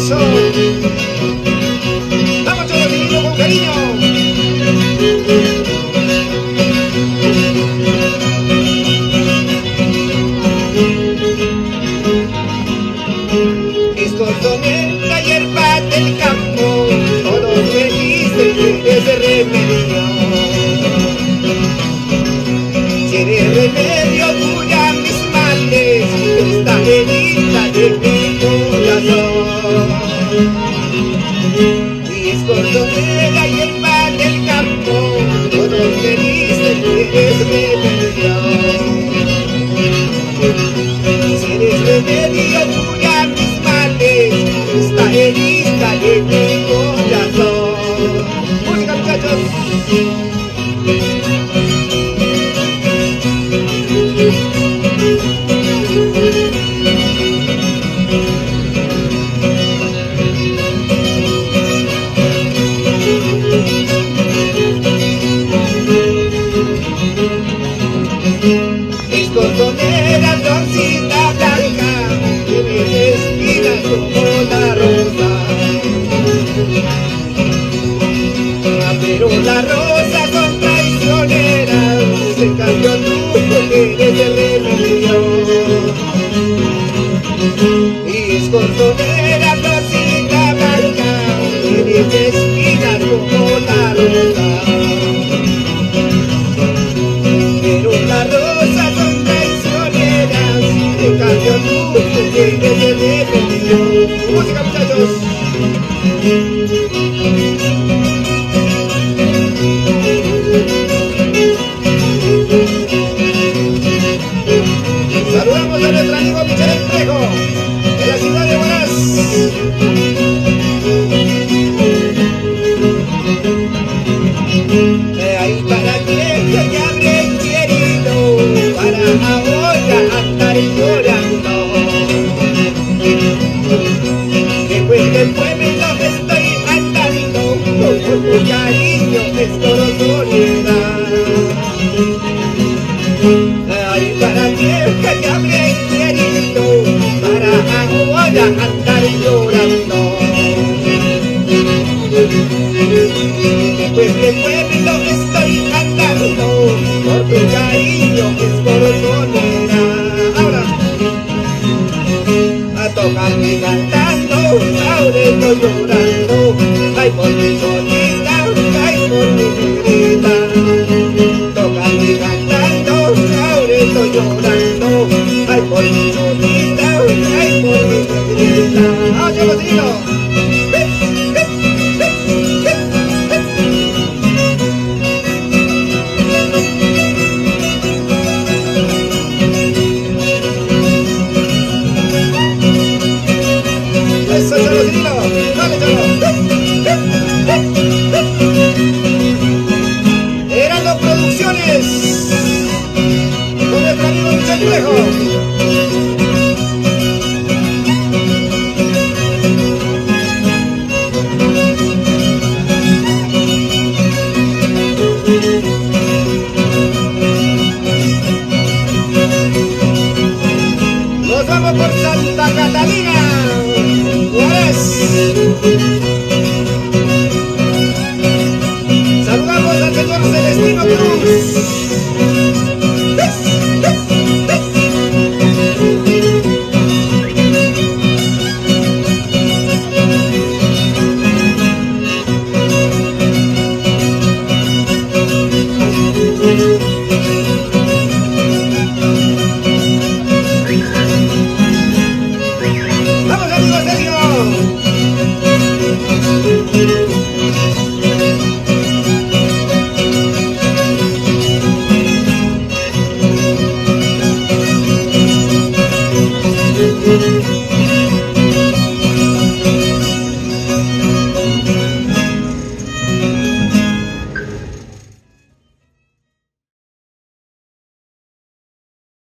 eso. Vamos todos viviendo con cariño. Escondoneta y hierba del campo, todos me dicen que es remedio. Tiene remedio, cura mis males, esta herida de mi corazón. Y escondoneta y hierba del campo, todos me dicen que es remedio. Tienes remedio, cura mis males, esta herida de mi corazón. Música, muchachos. Escondonera, florcita blanca, tienes espinas como la rosa. Pero las rosas son traicioneras, en cambio tú eres el remedio. Y escondonera, florcita blanca, tienes espinas como la rosa. Pero las rosas son traicioneras, en cambio tú eres el remedio. Música, muchachos. Saludamos a nuestro amigo Michel Espejo, de la ciudad de Huaraz. Ahí para vieja que habré querido, para ahora andar llorando. Después del pueblo estoy andando, con tu cariño es todo soledad. Ay, para vieja que habré querido, para ahora andar llorando. Después del pueblo estoy andando, por tu cariño es por soledad. Ahora, tocando y cantando, ahora estoy llorando. Ay, por mi solita, ay, por mi negrita. Tocando y cantando, ahora estoy llorando. Ay, por mi solita, ay, por mi negrita. ¡Oye, vecino! ¡Eso, Chalocino! ¡Dale, Chalo! Heraldo Producciones, con nuestro amigo Michel Espejo.